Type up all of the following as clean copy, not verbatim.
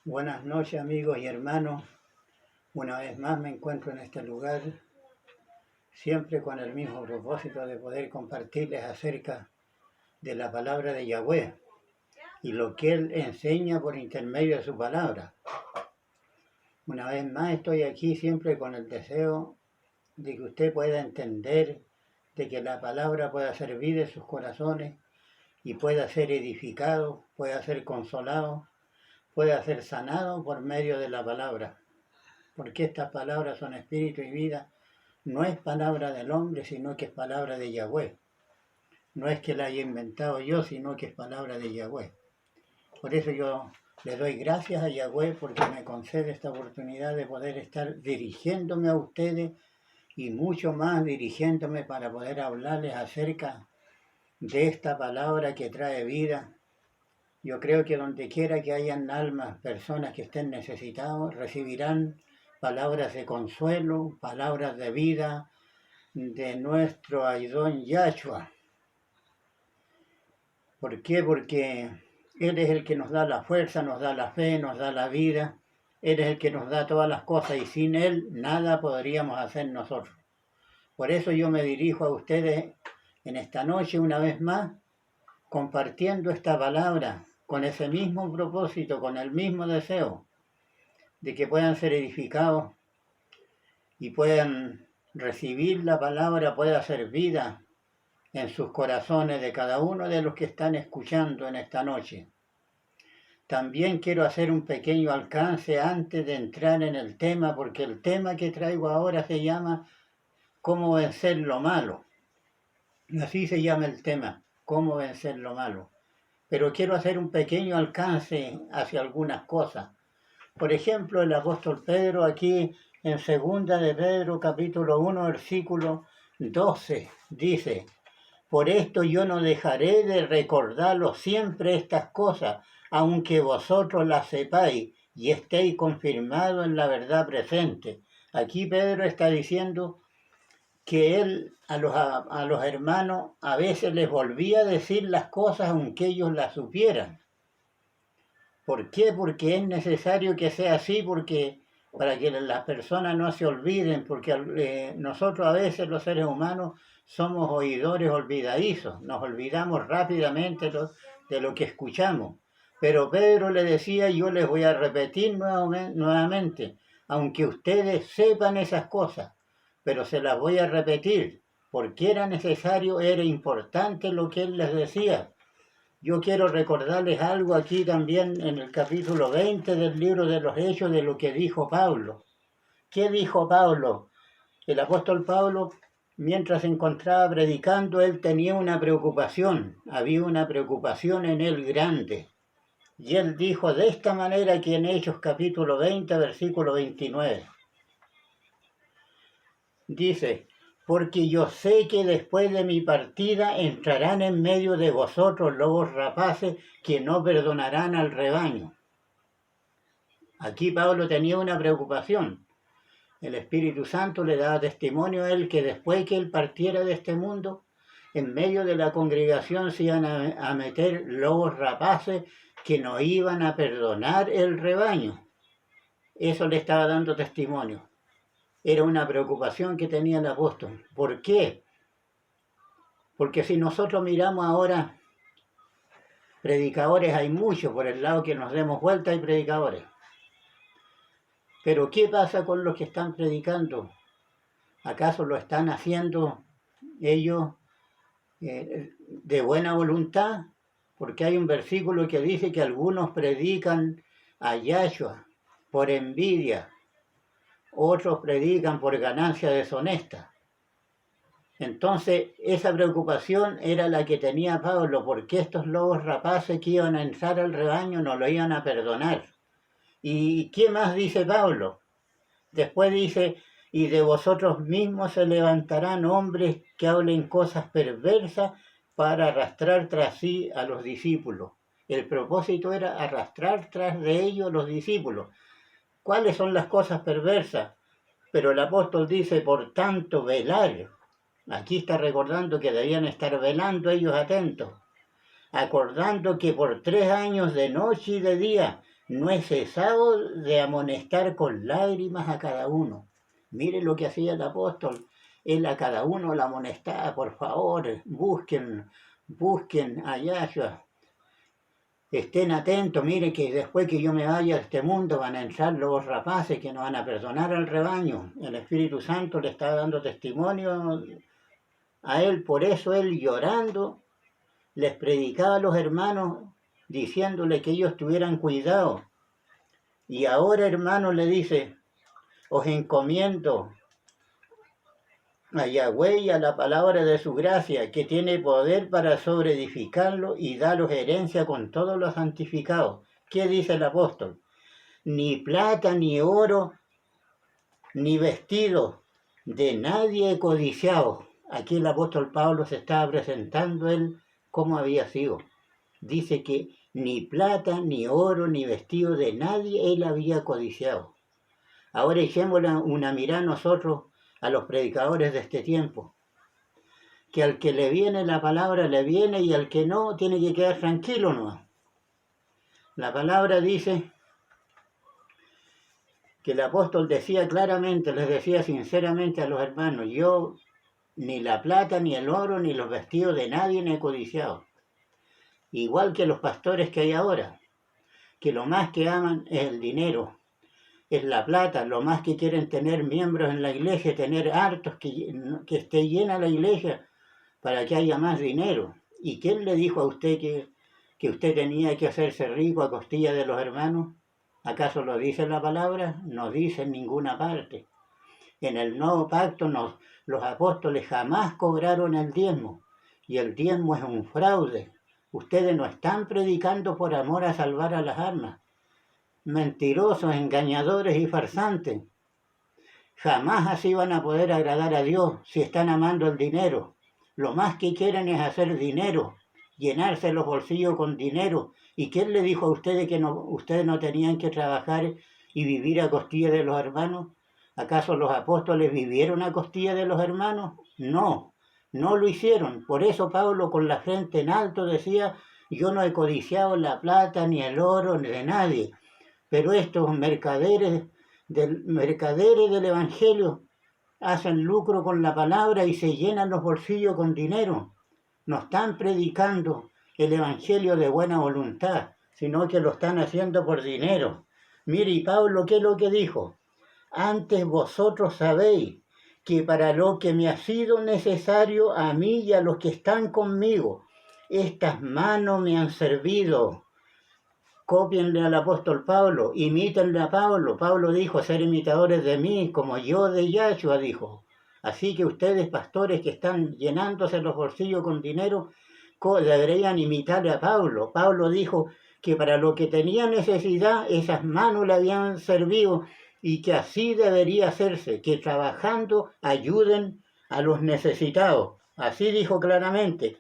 Buenas noches, amigos y hermanos. Una vez más me encuentro en este lugar, siempre con el mismo propósito de poder compartirles acerca de la palabra de Yahweh y lo que Él enseña por intermedio de su palabra. Una vez más estoy aquí siempre con el deseo de que usted pueda entender, de que la palabra pueda servir en sus corazones y pueda ser edificado, pueda ser consolado, pueda ser sanado por medio de la palabra. Porque estas palabras son espíritu y vida, no es palabra del hombre, sino que es palabra de Yahweh. No es que la haya inventado yo, sino que es palabra de Yahweh. Por eso yo le doy gracias a Yahweh porque me concede esta oportunidad de poder estar dirigiéndome a ustedes y mucho más dirigiéndome para poder hablarles acerca de esta palabra que trae vida. Yo creo que donde quiera que hayan almas, personas que estén necesitados, recibirán palabras de consuelo, palabras de vida de nuestro Aidón Yahshua. ¿Por qué? Porque Él es el que nos da la fuerza, nos da la fe, nos da la vida. Él es el que nos da todas las cosas y sin Él nada podríamos hacer nosotros. Por eso yo me dirijo a ustedes en esta noche una vez más, compartiendo esta palabra con ese mismo propósito, con el mismo deseo de que puedan ser edificados y puedan recibir la palabra, pueda ser vida en sus corazones de cada uno de los que están escuchando en esta noche. También quiero hacer un pequeño alcance antes de entrar en el tema, porque el tema que traigo ahora se llama ¿Cómo vencer lo malo? Así se llama el tema, ¿Cómo vencer lo malo? Pero quiero hacer un pequeño alcance hacia algunas cosas. Por ejemplo, el apóstol Pedro aquí en 2 de Pedro capítulo 1 versículo 12 dice: por esto yo no dejaré de recordaros siempre estas cosas, aunque vosotros las sepáis y estéis confirmados en la verdad presente. Aquí Pedro está diciendo que él a los hermanos a veces les volvía a decir las cosas aunque ellos las supieran. ¿Por qué? Porque es necesario que sea así, porque para que las personas no se olviden, porque nosotros a veces los seres humanos somos oidores olvidadizos, nos olvidamos rápidamente de lo que escuchamos. Pero Pedro le decía, yo les voy a repetir nuevamente, aunque ustedes sepan esas cosas, pero se las voy a repetir, porque era necesario, era importante lo que él les decía. Yo quiero recordarles algo aquí también en el capítulo 20 del libro de los Hechos de lo que dijo Pablo. ¿Qué dijo Pablo? El apóstol Pablo, mientras se encontraba predicando, él tenía una preocupación, había una preocupación en él grande. Y él dijo de esta manera aquí en Hechos capítulo 20, versículo 29. Dice: porque yo sé que después de mi partida entrarán en medio de vosotros lobos rapaces que no perdonarán al rebaño. Aquí Pablo tenía una preocupación. El Espíritu Santo le daba testimonio a él que después que él partiera de este mundo, en medio de la congregación se iban a meter lobos rapaces que no iban a perdonar el rebaño. Eso le estaba dando testimonio. Era una preocupación que tenía el apóstol. ¿Por qué? Porque si nosotros miramos ahora, predicadores hay muchos, por el lado que nos demos vuelta hay predicadores. Pero ¿qué pasa con los que están predicando? ¿Acaso lo están haciendo ellos de buena voluntad? Porque hay un versículo que dice que algunos predican a Yahshua por envidia, otros predican por ganancia deshonesta. Entonces, esa preocupación era la que tenía Pablo, porque estos lobos rapaces que iban a entrar al rebaño no lo iban a perdonar. ¿Y qué más dice Pablo? Después dice: y de vosotros mismos se levantarán hombres que hablen cosas perversas para arrastrar tras sí a los discípulos. El propósito era arrastrar tras de ellos los discípulos. ¿Cuáles son las cosas perversas? Pero el apóstol dice: por tanto, velar. Aquí está recordando que debían estar velando ellos atentos, acordando que por 3 años de noche y de día no he cesado de amonestar con lágrimas a cada uno. Mire lo que hacía el apóstol. Él a cada uno la amonestaba, por favor, busquen a Yahshua. Estén atentos, mire que después que yo me vaya a este mundo van a entrar los rapaces que no van a perdonar al rebaño. El Espíritu Santo le está dando testimonio a él, por eso él llorando les predicaba a los hermanos diciéndole que ellos tuvieran cuidado. Y ahora, hermanos, le dice, os encomiendo a Yahweh y a la palabra de su gracia, que tiene poder para sobreedificarlo y daros herencia con todos los santificados. ¿Qué dice el apóstol? Ni plata, ni oro, ni vestido de nadie he codiciado. Aquí el apóstol Pablo se estaba presentando él cómo había sido. Dice que ni plata, ni oro, ni vestido de nadie él había codiciado. Ahora echémosle una mirada nosotros a los predicadores de este tiempo, que al que le viene la palabra le viene y al que no tiene que quedar tranquilo nomás. La palabra dice que el apóstol decía claramente, les decía sinceramente a los hermanos, yo ni la plata, ni el oro, ni los vestidos de nadie he codiciado. Igual que los pastores que hay ahora, que lo más que aman es el dinero, es la plata, lo más que quieren tener miembros en la iglesia, tener hartos, que esté llena la iglesia para que haya más dinero. ¿Y quién le dijo a usted que usted tenía que hacerse rico a costilla de los hermanos? ¿Acaso lo dice la palabra? No dice en ninguna parte. En el nuevo pacto los apóstoles jamás cobraron el diezmo, y el diezmo es un fraude. Ustedes no están predicando por amor a salvar a las almas. Mentirosos, engañadores y farsantes. Jamás así van a poder agradar a Dios si están amando el dinero. Lo más que quieren es hacer dinero, llenarse los bolsillos con dinero. ¿Y quién le dijo a ustedes que ustedes no tenían que trabajar y vivir a costilla de los hermanos? ¿Acaso los apóstoles vivieron a costilla de los hermanos? No, no lo hicieron. Por eso Pablo con la frente en alto decía, yo no he codiciado la plata, ni el oro, ni de nadie. Pero estos mercaderes del Evangelio hacen lucro con la palabra y se llenan los bolsillos con dinero. No están predicando el Evangelio de buena voluntad, sino que lo están haciendo por dinero. Mire, y Pablo, ¿qué es lo que dijo? Antes vosotros sabéis que para lo que me ha sido necesario a mí y a los que están conmigo, estas manos me han servido. Cópienle al apóstol Pablo, imítenle a Pablo. Pablo dijo, ser imitadores de mí, como yo de Yahshua, dijo. Así que ustedes, pastores que están llenándose los bolsillos con dinero, deberían imitarle a Pablo. Pablo dijo que para lo que tenía necesidad, esas manos le habían servido y que así debería hacerse, que trabajando ayuden a los necesitados. Así dijo claramente.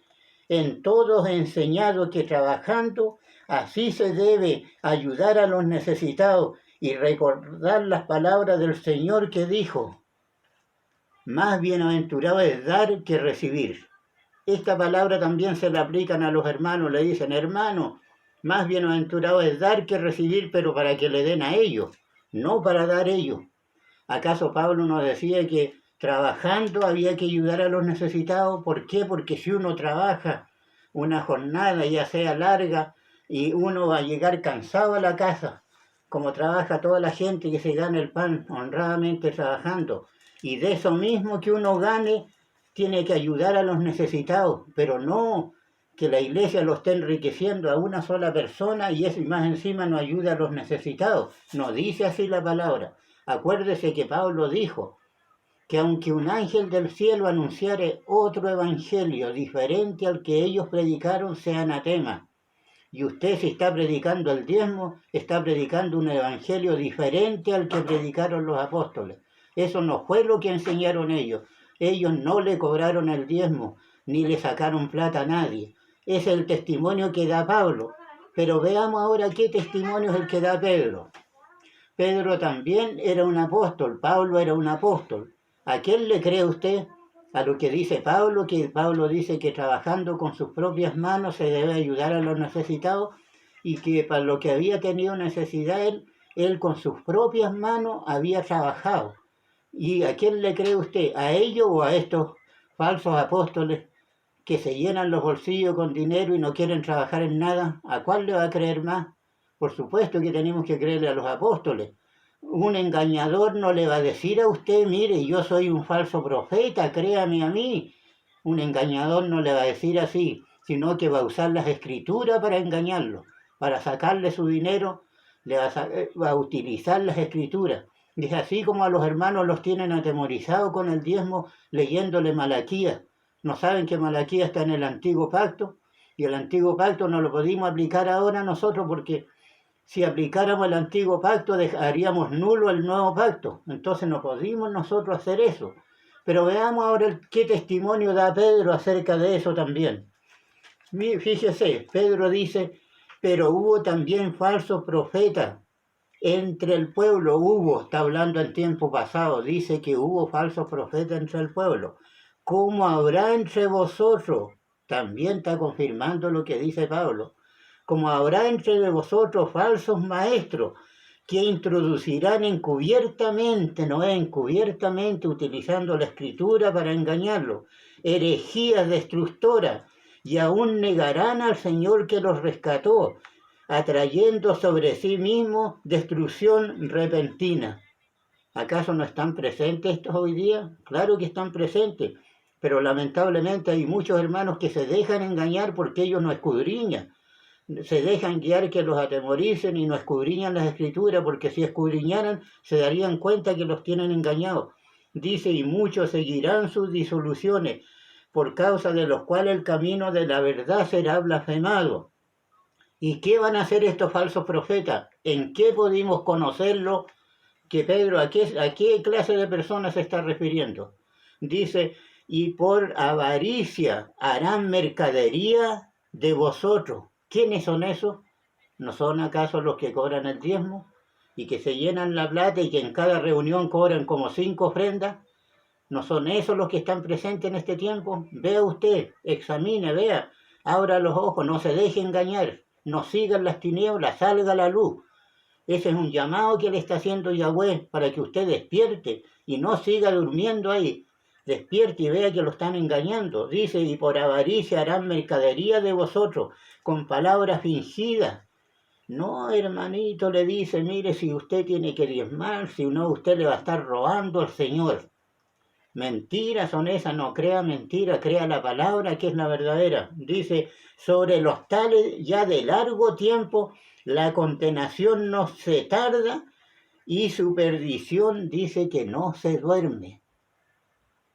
En todos he enseñado que trabajando así se debe ayudar a los necesitados y recordar las palabras del Señor que dijo, más bienaventurado es dar que recibir. Esta palabra también se la aplican a los hermanos, le dicen, hermano, más bienaventurado es dar que recibir, pero para que le den a ellos, no para dar ellos. ¿Acaso Pablo nos decía que trabajando había que ayudar a los necesitados? ¿Por qué? Porque si uno trabaja una jornada, ya sea larga, y uno va a llegar cansado a la casa, como trabaja toda la gente que se gana el pan honradamente trabajando, y de eso mismo que uno gane, tiene que ayudar a los necesitados, pero no que la iglesia lo esté enriqueciendo a una sola persona y eso y más encima no ayuda a los necesitados. No dice así la palabra. Acuérdese que Pablo dijo que aunque un ángel del cielo anunciare otro evangelio diferente al que ellos predicaron, sea anatema. Y usted, si está predicando el diezmo, está predicando un evangelio diferente al que predicaron los apóstoles. Eso no fue lo que enseñaron ellos. Ellos no le cobraron el diezmo, ni le sacaron plata a nadie. Es el testimonio que da Pablo. Pero veamos ahora qué testimonio es el que da Pedro. Pedro también era un apóstol, Pablo era un apóstol. ¿A quién le cree usted? A lo que dice Pablo, que Pablo dice que trabajando con sus propias manos se debe ayudar a los necesitados. y que para lo que había tenido necesidad él con sus propias manos había trabajado. ¿Y a quién le cree usted? ¿A ellos o a estos falsos apóstoles que se llenan los bolsillos con dinero y no quieren trabajar en nada? ¿A cuál le va a creer más? Por supuesto que tenemos que creerle a los apóstoles. Un engañador no le va a decir a usted, mire, yo soy un falso profeta, créame a mí. Un engañador no le va a decir así, sino que va a usar las escrituras para engañarlo, para sacarle su dinero, va a utilizar las escrituras. Y es así como a los hermanos los tienen atemorizados con el diezmo leyéndole Malaquías. No saben que Malaquías está en el antiguo pacto, y el antiguo pacto no lo podemos aplicar ahora nosotros porque si aplicáramos el antiguo pacto haríamos nulo el nuevo pacto. Entonces no podemos nosotros hacer eso. Pero veamos ahora qué testimonio da Pedro acerca de eso también. Fíjese, Pedro dice, pero hubo también falsos profetas entre el pueblo. Está hablando en tiempo pasado, dice que hubo falsos profetas entre el pueblo. ¿Cómo habrá entre vosotros? También está confirmando lo que dice Pablo. Como habrá entre vosotros falsos maestros que introducirán encubiertamente, utilizando la escritura para engañarlo, herejías destructoras, y aún negarán al Señor que los rescató, atrayendo sobre sí mismo destrucción repentina. ¿Acaso no están presentes estos hoy día? Claro que están presentes, pero lamentablemente hay muchos hermanos que se dejan engañar porque ellos no escudriñan. Se dejan guiar que los atemoricen y no escudriñan las escrituras, porque si escudriñaran se darían cuenta que los tienen engañados. Dice, y muchos seguirán sus disoluciones, por causa de los cuales el camino de la verdad será blasfemado. ¿Y qué van a hacer estos falsos profetas? ¿En qué pudimos conocerlo? Que Pedro, ¿a qué clase de personas se está refiriendo? Dice, y por avaricia harán mercadería de vosotros. ¿Quiénes son esos? ¿No son acaso los que cobran el diezmo? Y que se llenan la plata y que en cada reunión cobran como 5 ofrendas. ¿No son esos los que están presentes en este tiempo? Vea usted, examine, vea, abra los ojos, no se deje engañar, no sigan las tinieblas, salga a la luz. Ese es un llamado que le está haciendo Yahweh para que usted despierte y no siga durmiendo ahí. Despierte y vea que lo están engañando. Dice, y por avaricia harán mercadería de vosotros, con palabras fingidas. No, hermanito, le dice, mire, si usted tiene que diezmar, si no, usted le va a estar robando al Señor. Mentiras son esas, no crea mentira, crea la palabra que es la verdadera. Dice, sobre los tales ya de largo tiempo, la condenación no se tarda y su perdición dice que no se duerme.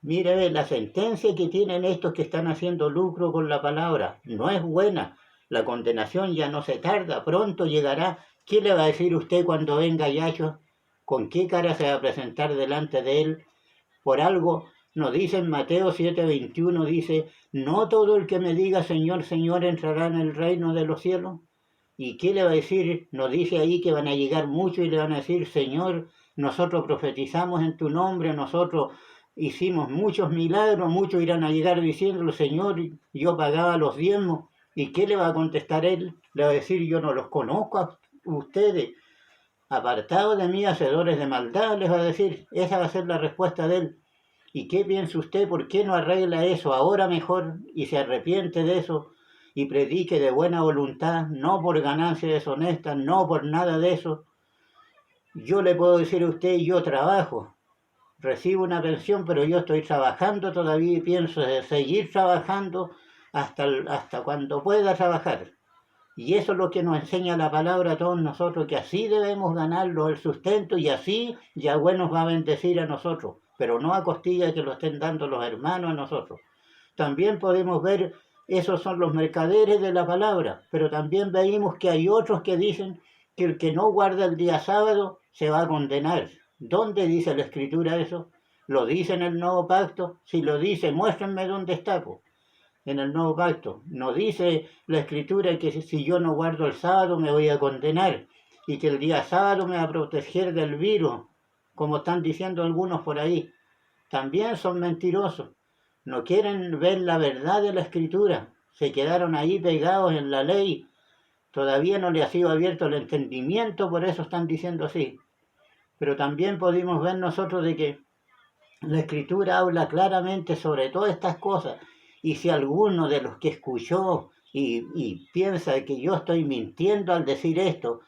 Mire, la sentencia que tienen estos que están haciendo lucro con la palabra no es buena. La condenación ya no se tarda, pronto llegará. ¿Qué le va a decir usted cuando venga Yahshua? ¿Con qué cara se va a presentar delante de él? Por algo nos dice en Mateo 7:21, dice, no todo el que me diga Señor, Señor entrará en el reino de los cielos. ¿Y qué le va a decir? Nos dice ahí que van a llegar muchos y le van a decir, Señor, nosotros profetizamos en tu nombre, nosotros hicimos muchos milagros, muchos irán a llegar diciendo, Señor, yo pagaba los diezmos. ¿Y qué le va a contestar él? Le va a decir, yo no los conozco a ustedes, apartados de mí, hacedores de maldad, les va a decir. Esa va a ser la respuesta de él. ¿Y qué piensa usted? ¿Por qué no arregla eso ahora mejor y se arrepiente de eso y predique de buena voluntad, no por ganancia deshonesta, no por nada de eso? Yo le puedo decir a usted, yo trabajo, recibo una pensión, pero yo estoy trabajando todavía y pienso de seguir trabajando hasta cuando pueda trabajar. Y eso es lo que nos enseña la palabra a todos nosotros, que así debemos ganarlo el sustento y así Yahweh nos va a bendecir a nosotros, pero no a costilla que lo estén dando los hermanos a nosotros. También podemos ver, esos son los mercaderes de la palabra, pero también veíamos que hay otros que dicen que el que no guarda el día sábado se va a condenar. ¿Dónde dice la Escritura eso? ¿Lo dice en el Nuevo Pacto? Si lo dice, muéstrenme dónde está, pues. En el Nuevo Pacto. No dice la Escritura que si yo no guardo el sábado me voy a condenar y que el día sábado me va a proteger del virus, como están diciendo algunos por ahí. También son mentirosos. No quieren ver la verdad de la Escritura. Se quedaron ahí pegados en la ley Todavía no le ha sido abierto el entendimiento, por eso están diciendo así. Pero también podemos ver nosotros de que la Escritura habla claramente sobre todas estas cosas. Y si alguno de los que escuchó y piensa que yo estoy mintiendo al decir esto,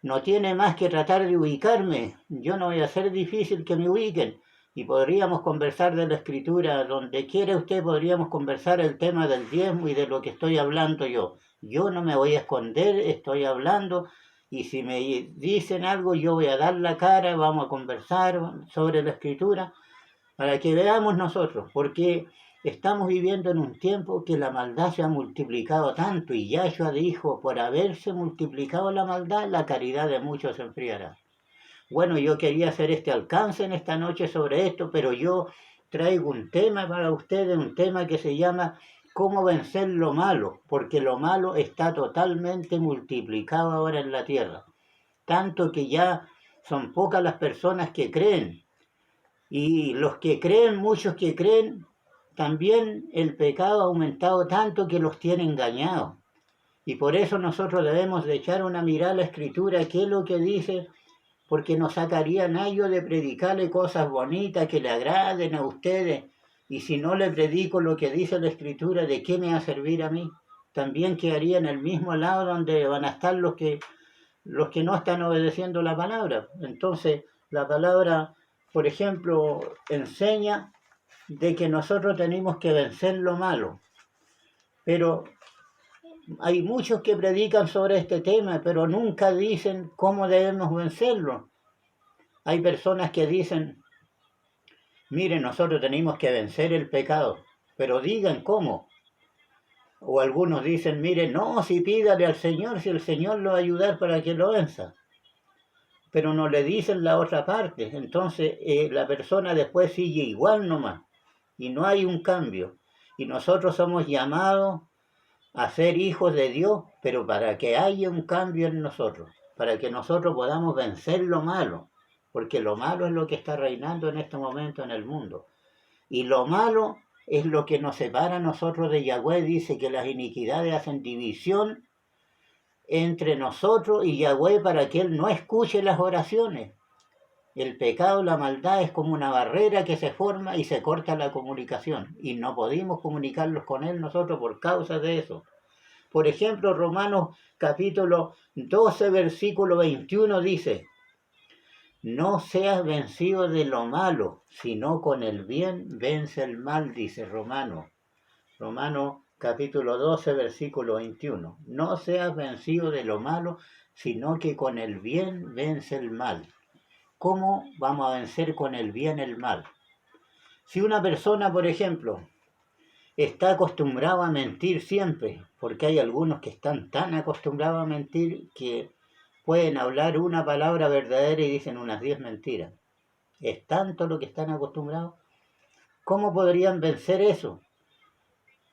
no tiene más que tratar de ubicarme. Yo no voy a hacer difícil que me ubiquen. Y podríamos conversar de la Escritura, donde quiera usted, podríamos conversar el tema del diezmo y de lo que estoy hablando yo. Yo no me voy a esconder, estoy hablando, y si me dicen algo, yo voy a dar la cara, vamos a conversar sobre la Escritura, para que veamos nosotros, porque estamos viviendo en un tiempo que la maldad se ha multiplicado tanto, y Yahshua dijo, por haberse multiplicado la maldad, la caridad de muchos se enfriará. Bueno, yo quería hacer este alcance en esta noche sobre esto, pero yo traigo un tema para ustedes, un tema que se llama cómo vencer lo malo, porque lo malo está totalmente multiplicado ahora en la tierra, tanto que ya son pocas las personas que creen, y los que creen, muchos que creen, también el pecado ha aumentado tanto que los tiene engañados. Y por eso nosotros debemos de echar una mirada a la Escritura, qué es lo que dice, porque nos sacaría nadie de predicarle cosas bonitas que le agraden a ustedes. Y si no le predico lo que dice la Escritura, ¿de qué me va a servir a mí? También quedaría en el mismo lado donde van a estar los que no están obedeciendo la palabra. Entonces, la palabra, por ejemplo, enseña de que nosotros tenemos que vencer lo malo. Pero hay muchos que predican sobre este tema, pero nunca dicen cómo debemos vencerlo. Hay personas que dicen, miren, nosotros tenemos que vencer el pecado, pero digan cómo. O algunos dicen, miren, no, si pídale al Señor, si el Señor lo va a ayudar para que lo venza. Pero no le dicen la otra parte. Entonces la persona después sigue igual nomás. Y no hay un cambio. Y nosotros somos llamados a ser hijos de Dios, pero para que haya un cambio en nosotros, para que nosotros podamos vencer lo malo, porque lo malo es lo que está reinando en este momento en el mundo. Y lo malo es lo que nos separa a nosotros de Yahweh. Dice que las iniquidades hacen división entre nosotros y Yahweh para que Él no escuche las oraciones. El pecado, la maldad es como una barrera que se forma y se corta la comunicación. Y no podemos comunicarlos con Él nosotros por causa de eso. Por ejemplo, Romanos capítulo 12, versículo 21 dice, no seas vencido de lo malo, sino con el bien vence el mal, dice Romanos capítulo 12, versículo 21. No seas vencido de lo malo, sino que con el bien vence el mal. ¿Cómo vamos a vencer con el bien el mal? Si una persona, por ejemplo, está acostumbrado a mentir siempre, porque hay algunos que están tan acostumbrados a mentir que pueden hablar una palabra verdadera y dicen unas 10 mentiras. Es tanto lo que están acostumbrados. ¿Cómo podrían vencer eso?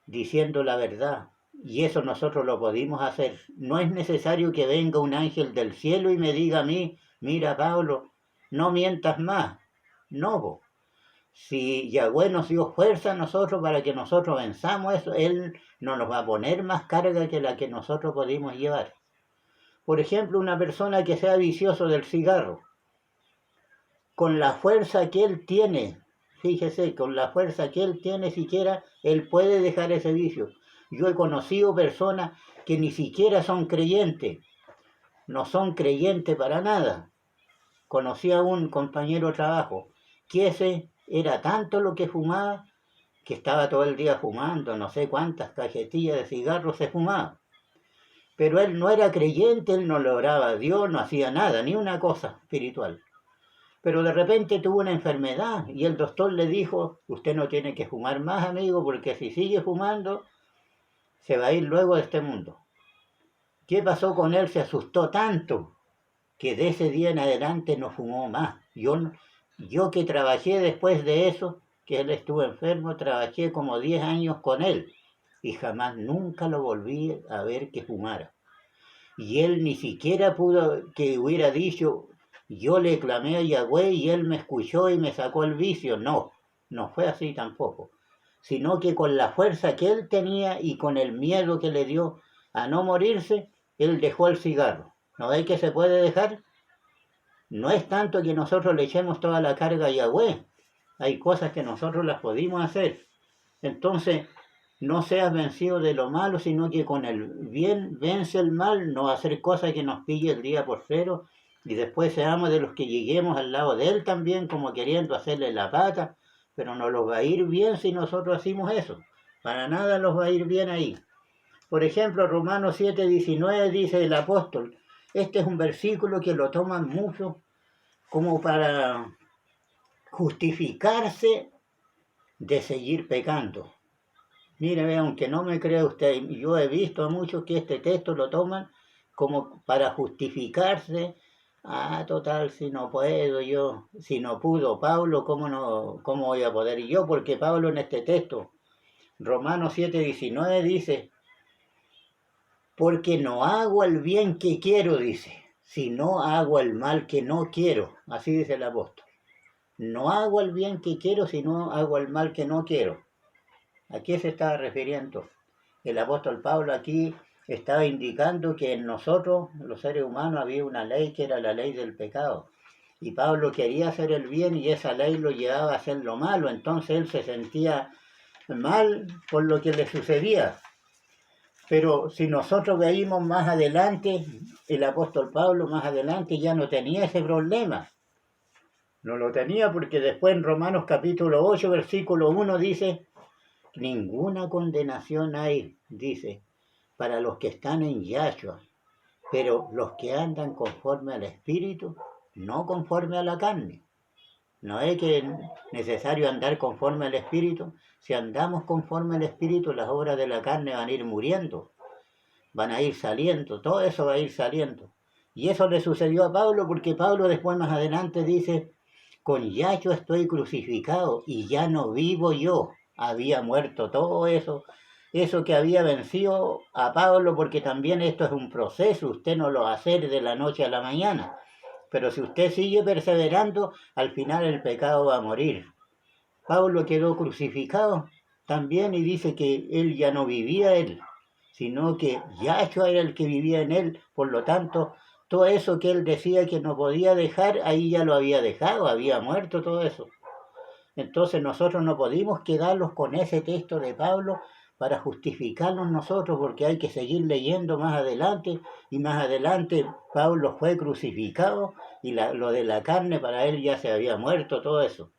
Diciendo la verdad. Y eso nosotros lo podemos hacer. No es necesario que venga un ángel del cielo y me diga a mí, mira Pablo, no mientas más. No, si Yahweh nos dio fuerza a nosotros para que nosotros venzamos eso, Él no nos va a poner más carga que la que nosotros podemos llevar. Por ejemplo, una persona que sea vicioso del cigarro, con la fuerza que él tiene, fíjese, con la fuerza que él tiene siquiera, él puede dejar ese vicio. Yo he conocido personas que ni siquiera son creyentes, no son creyentes para nada. Conocí a un compañero de trabajo que ese era tanto lo que fumaba que estaba todo el día fumando, no sé cuántas cajetillas de cigarros se fumaba. Pero él no era creyente, él no le oraba a Dios, no hacía nada, ni una cosa espiritual. Pero de repente tuvo una enfermedad y el doctor le dijo, usted no tiene que fumar más, amigo, porque si sigue fumando, se va a ir luego de este mundo. ¿Qué pasó con él? Se asustó tanto que de ese día en adelante no fumó más. Yo que trabajé después de eso, que él estuvo enfermo, trabajé como 10 años con él y jamás nunca lo volví a ver que fumara. Y él ni siquiera pudo que hubiera dicho, yo le clamé a Yahweh y él me escuchó y me sacó el vicio. No, no fue así tampoco. Sino que con la fuerza que él tenía y con el miedo que le dio a no morirse, Él dejó el cigarro. ¿No ve que se puede dejar? No es tanto que nosotros le echemos toda la carga a Yahweh. Hay cosas que nosotros las podemos hacer. Entonces, no seas vencido de lo malo, sino que con el bien vence el mal, no hacer cosas que nos pille el día por cero, y después seamos de los que lleguemos al lado de él también, como queriendo hacerle la pata, pero no los va a ir bien si nosotros hacemos eso. Para nada los va a ir bien ahí. Por ejemplo, Romanos 7:19 dice el apóstol, este es un versículo que lo toman mucho como para justificarse de seguir pecando. Mire, aunque no me crea usted, yo he visto a muchos que este texto lo toman como para justificarse. Ah, total, si no puedo yo, si no pudo Pablo, ¿cómo voy a poder yo? Porque Pablo en este texto, Romanos 7:19 dice, porque no hago el bien que quiero, dice, sino hago el mal que no quiero. Así dice el apóstol. No hago el bien que quiero, sino hago el mal que no quiero. ¿A qué se estaba refiriendo? El apóstol Pablo aquí estaba indicando que en nosotros, los seres humanos, había una ley que era la ley del pecado. Y Pablo quería hacer el bien y esa ley lo llevaba a hacer lo malo. Entonces él se sentía mal por lo que le sucedía. Pero si nosotros veíamos más adelante, el apóstol Pablo más adelante ya no tenía ese problema. No lo tenía porque después en Romanos capítulo 8, versículo 1 dice, ninguna condenación hay, dice, para los que están en Yahshua, pero los que andan conforme al Espíritu, no conforme a la carne. No es que es necesario andar conforme al Espíritu. Si andamos conforme al Espíritu, las obras de la carne van a ir muriendo, van a ir saliendo, todo eso va a ir saliendo. Y eso le sucedió a Pablo porque Pablo después más adelante dice, con Yahshua estoy crucificado y ya no vivo yo. Había muerto todo eso que había vencido a Pablo, porque también esto es un proceso, usted no lo va a hacer de la noche a la mañana. Pero si usted sigue perseverando, al final el pecado va a morir. Pablo quedó crucificado también y dice que él ya no vivía él, sino que Yahshua era el que vivía en él. Por lo tanto, todo eso que él decía que no podía dejar, ahí ya lo había dejado, había muerto todo eso. Entonces nosotros no podemos quedarnos con ese texto de Pablo para justificarnos nosotros, porque hay que seguir leyendo más adelante, y más adelante Pablo fue crucificado y lo de la carne para él ya se había muerto todo eso.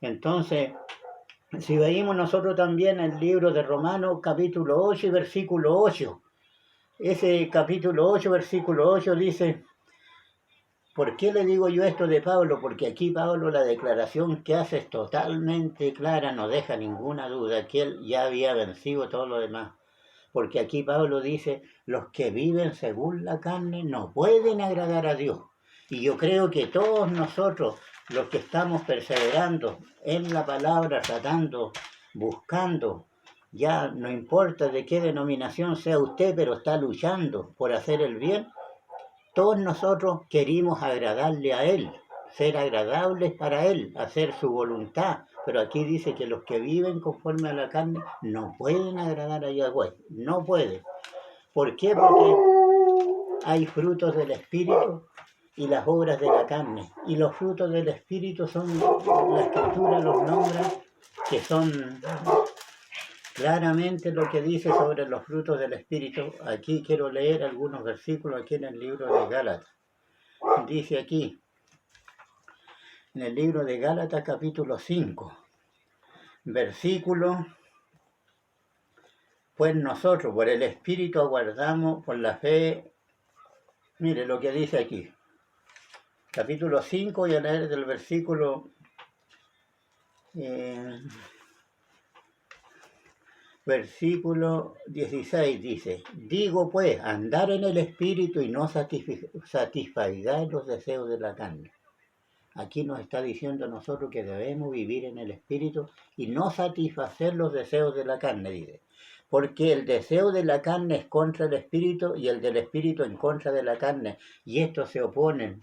Entonces, si veíamos nosotros también el libro de Romanos capítulo 8 y versículo 8, ese capítulo 8, versículo 8 dice, ¿por qué le digo yo esto de Pablo? Porque aquí Pablo la declaración que hace es totalmente clara, no deja ninguna duda, que él ya había vencido todo lo demás. Porque aquí Pablo dice, los que viven según la carne no pueden agradar a Dios. Y yo creo que todos nosotros, los que estamos perseverando en la palabra, tratando, buscando, ya no importa de qué denominación sea usted, pero está luchando por hacer el bien, todos nosotros queremos agradarle a Él, ser agradables para Él, hacer su voluntad. Pero aquí dice que los que viven conforme a la carne no pueden agradar a Yahweh, no pueden. ¿Por qué? Porque hay frutos del Espíritu y las obras de la carne. Y los frutos del Espíritu son, la Escritura los nombra, que son claramente lo que dice sobre los frutos del Espíritu. Aquí quiero leer algunos versículos aquí en el libro de Gálatas. Dice aquí, en el libro de Gálatas capítulo 5, versículo, pues nosotros por el Espíritu aguardamos por la fe. Mire lo que dice aquí, capítulo 5, y a leer del versículo versículo 16 dice, digo pues, andar en el Espíritu y no satisfagáis los deseos de la carne. Aquí nos está diciendo a nosotros que debemos vivir en el Espíritu y no satisfacer los deseos de la carne, dice. Porque el deseo de la carne es contra el Espíritu y el del Espíritu en contra de la carne. Y estos se oponen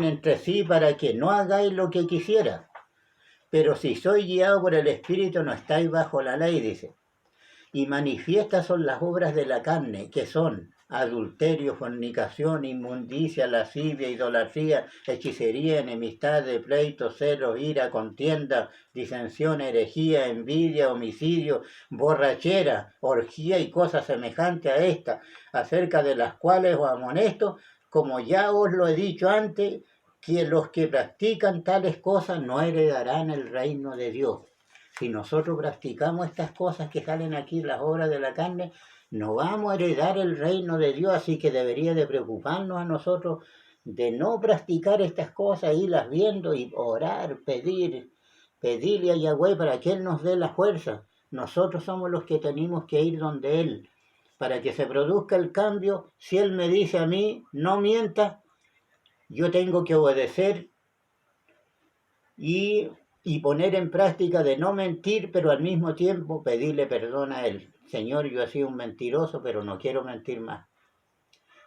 entre sí para que no hagáis lo que quisiera. Pero si sois guiados por el Espíritu no estáis bajo la ley, dice. Y manifiestas son las obras de la carne, que son adulterio, fornicación, inmundicia, lascivia, idolatría, hechicería, enemistad, pleito, celos, ira, contienda, disensión, herejía, envidia, homicidio, borrachera, orgía y cosas semejantes a esta, acerca de las cuales os amonesto, como ya os lo he dicho antes, que los que practican tales cosas no heredarán el reino de Dios. Si nosotros practicamos estas cosas que salen aquí, las obras de la carne, no vamos a heredar el reino de Dios, así que debería de preocuparnos a nosotros de no practicar estas cosas, irlas viendo y orar, pedirle a Yahweh para que Él nos dé la fuerza. Nosotros somos los que tenemos que ir donde Él, para que se produzca el cambio. Si Él me dice a mí, no mienta, yo tengo que obedecer y poner en práctica de no mentir, pero al mismo tiempo pedirle perdón a Él. Señor, yo he sido un mentiroso, pero no quiero mentir más.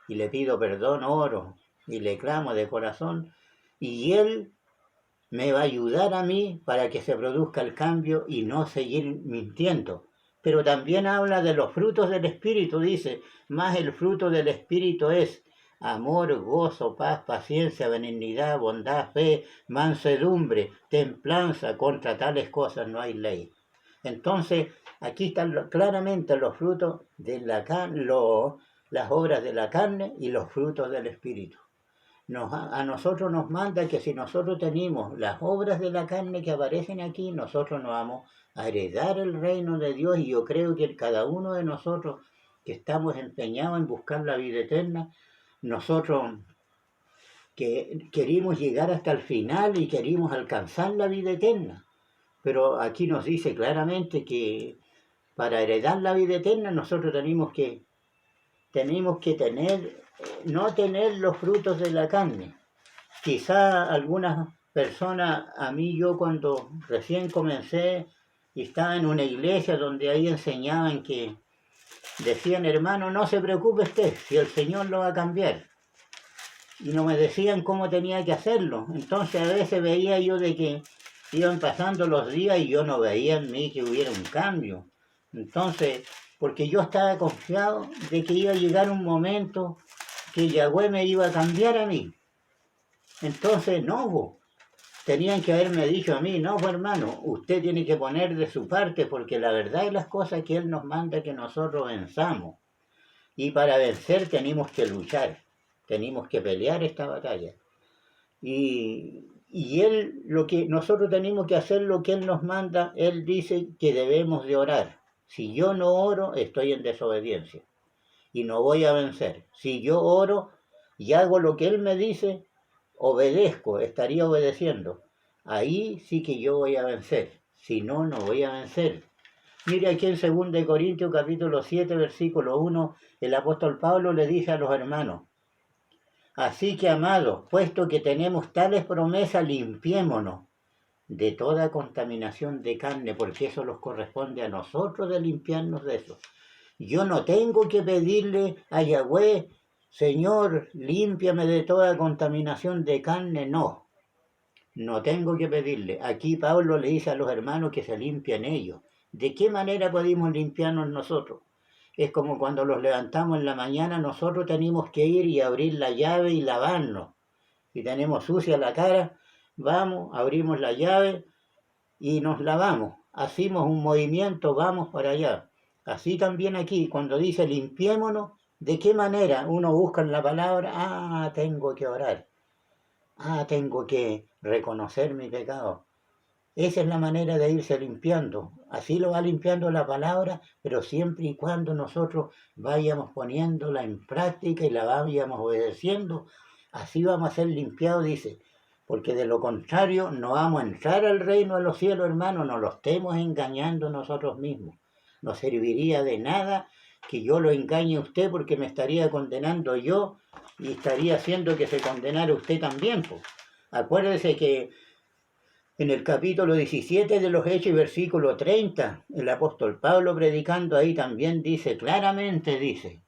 Y le pido perdón, oro, y le clamo de corazón, y Él me va a ayudar a mí para que se produzca el cambio y no seguir mintiendo. Pero también habla de los frutos del Espíritu, dice, más el fruto del Espíritu es amor, gozo, paz, paciencia, benignidad, bondad, fe, mansedumbre, templanza. Contra tales cosas no hay ley. Entonces, aquí están claramente los frutos de la carne, las obras de la carne y los frutos del Espíritu. A nosotros nos manda que si nosotros tenemos las obras de la carne que aparecen aquí, nosotros nos vamos a heredar el reino de Dios. Y yo creo que cada uno de nosotros que estamos empeñados en buscar la vida eterna, nosotros que queremos llegar hasta el final y queremos alcanzar la vida eterna. Pero aquí nos dice claramente que para heredar la vida eterna nosotros tenemos que no tener los frutos de la carne. Quizá algunas personas, a mí yo cuando recién comencé y estaba en una iglesia donde ahí enseñaban que decían, hermano, no se preocupe usted, si el Señor lo va a cambiar. Y no me decían cómo tenía que hacerlo. Entonces a veces veía yo de que iban pasando los días y yo no veía en mí que hubiera un cambio. Entonces, porque yo estaba confiado de que iba a llegar un momento que Yahweh me iba a cambiar a mí. Entonces, no, tenían que haberme dicho a mí, no, hermano, usted tiene que poner de su parte, porque la verdad es las cosas que Él nos manda que nosotros venzamos. Y para vencer tenemos que luchar, tenemos que pelear esta batalla. Y Él, lo que nosotros tenemos que hacer, lo que Él nos manda, Él dice que debemos de orar. Si yo no oro, estoy en desobediencia y no voy a vencer. Si yo oro y hago lo que Él me dice, obedezco, estaría obedeciendo. Ahí sí que yo voy a vencer. Si no, no voy a vencer. Mire aquí en 2 Corintios capítulo 7, versículo 1, el apóstol Pablo le dice a los hermanos, así que, amados, puesto que tenemos tales promesas, limpiémonos de toda contaminación de carne, porque eso nos corresponde a nosotros de limpiarnos de eso. Yo no tengo que pedirle a Yahweh, Señor, límpiame de toda contaminación de carne, no. No tengo que pedirle. Aquí Pablo le dice a los hermanos que se limpian ellos. ¿De qué manera podemos limpiarnos nosotros? Es como cuando los levantamos en la mañana, nosotros tenemos que ir y abrir la llave y lavarnos. Si tenemos sucia la cara, vamos, abrimos la llave y nos lavamos. Hacemos un movimiento, vamos para allá. Así también aquí, cuando dice limpiémonos, ¿de qué manera uno busca en la palabra? Ah, tengo que orar. Ah, tengo que reconocer mi pecado. Esa es la manera de irse limpiando. Así lo va limpiando la palabra, pero siempre y cuando nosotros vayamos poniéndola en práctica y la vayamos obedeciendo, así vamos a ser limpiados, dice. Porque de lo contrario no vamos a entrar al reino de los cielos, hermanos, nos lo estemos engañando nosotros mismos. No serviría de nada que yo lo engañe a usted, porque me estaría condenando yo y estaría haciendo que se condenara usted también, pues. Acuérdese que en el capítulo 17 de los Hechos y versículo 30, el apóstol Pablo predicando ahí también dice, claramente dice,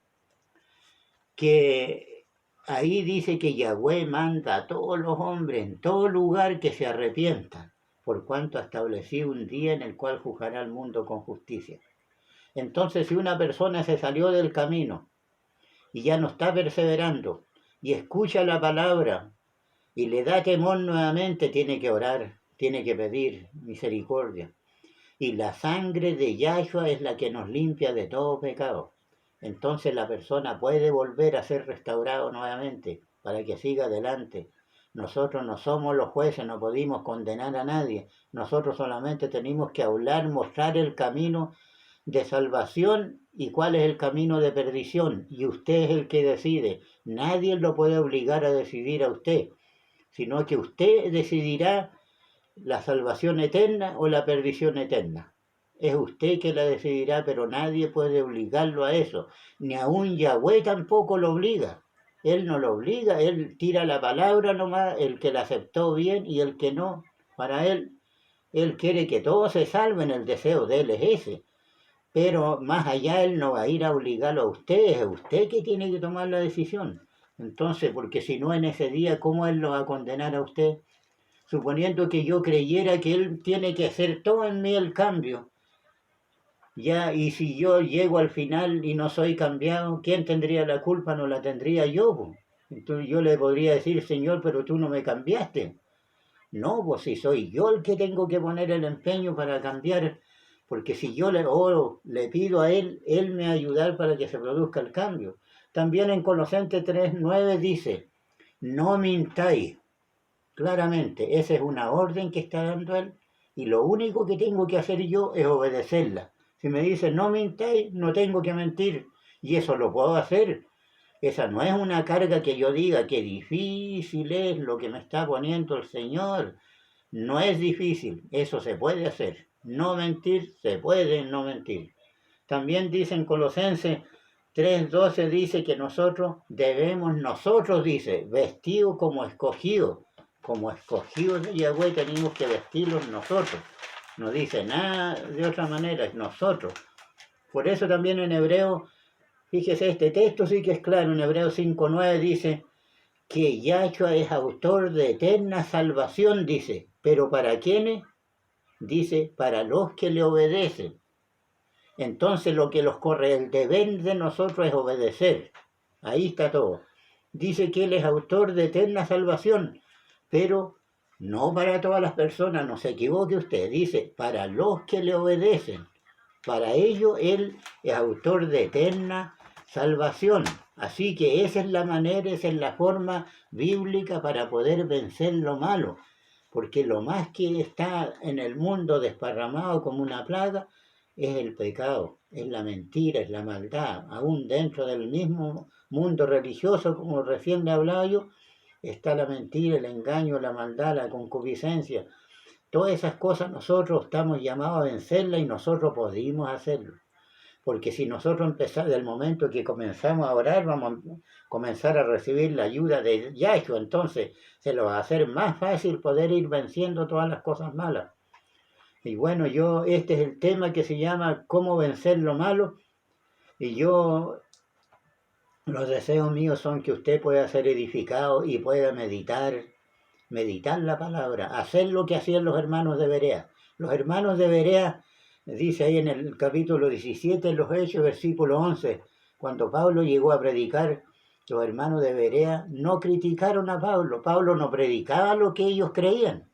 que ahí dice que Yahweh manda a todos los hombres en todo lugar que se arrepientan, por cuanto ha establecido un día en el cual juzgará al mundo con justicia. Entonces, si una persona se salió del camino y ya no está perseverando, y escucha la palabra, y le da temor nuevamente, tiene que orar, tiene que pedir misericordia. Y la sangre de Yahshua es la que nos limpia de todo pecado. Entonces la persona puede volver a ser restaurado nuevamente para que siga adelante. Nosotros no somos los jueces, no podemos condenar a nadie. Nosotros solamente tenemos que hablar, mostrar el camino de salvación y cuál es el camino de perdición. Y usted es el que decide. Nadie lo puede obligar a decidir a usted, sino que usted decidirá la salvación eterna o la perdición eterna. Es usted que la decidirá, pero nadie puede obligarlo a eso. Ni aun Yahweh tampoco lo obliga. Él no lo obliga, él tira la palabra nomás, el que la aceptó bien y el que no. Para él quiere que todos se salven, el deseo de él es ese. Pero más allá él no va a ir a obligarlo a usted, es usted que tiene que tomar la decisión. Entonces, porque si no en ese día, ¿cómo él lo va a condenar a usted? Suponiendo que yo creyera que él tiene que hacer todo en mí el cambio. Ya, y si yo llego al final y no soy cambiado, ¿quién tendría la culpa? No la tendría yo, po. Entonces yo le podría decir, Señor, pero tú no me cambiaste. No, pues si soy yo el que tengo que poner el empeño para cambiar, porque si yo le oro, le pido a él me va a ayudar para que se produzca el cambio. También en Colosenses 3:9 dice, no mintáis. Claramente, esa es una orden que está dando él, y lo único que tengo que hacer yo es obedecerla. Si me dice no mintáis, no tengo que mentir, y eso lo puedo hacer. Esa no es una carga que yo diga que difícil es lo que me está poniendo el Señor. No es difícil, eso se puede hacer. No mentir, se puede no mentir. También dice en Colosenses 3:12, dice que nosotros dice, vestidos como escogidos de Yahweh tenemos que vestirlos nosotros. No dice nada de otra manera, es nosotros. Por eso también en Hebreo, fíjese, este texto sí que es claro, en Hebreo 5:9 dice que Yahshua es autor de eterna salvación, dice, pero ¿para quiénes? Dice, para los que le obedecen. Entonces lo que los corre, el deber de nosotros es obedecer. Ahí está todo. Dice que Él es autor de eterna salvación, pero no para todas las personas, no se equivoque usted. Dice, para los que le obedecen. Para ello Él es autor de eterna salvación. Así que esa es la manera, esa es la forma bíblica para poder vencer lo malo. Porque lo más que está en el mundo desparramado como una plaga es el pecado, es la mentira, es la maldad. Aún dentro del mismo mundo religioso, como recién le hablaba yo, está la mentira, el engaño, la maldad, la concupiscencia. Todas esas cosas nosotros estamos llamados a vencerlas y nosotros podemos hacerlo. Porque si nosotros empezamos, del momento que comenzamos a orar, vamos a comenzar a recibir la ayuda de Yahshua, entonces se lo va a hacer más fácil poder ir venciendo todas las cosas malas. Y bueno, este es el tema que se llama ¿Cómo vencer lo malo? Y los deseos míos son que usted pueda ser edificado y pueda meditar la palabra, hacer lo que hacían los hermanos de Berea. Los hermanos de Berea, dice ahí en el capítulo 17, en los Hechos, versículo 11, cuando Pablo llegó a predicar, los hermanos de Berea no criticaron a Pablo. Pablo no predicaba lo que ellos creían.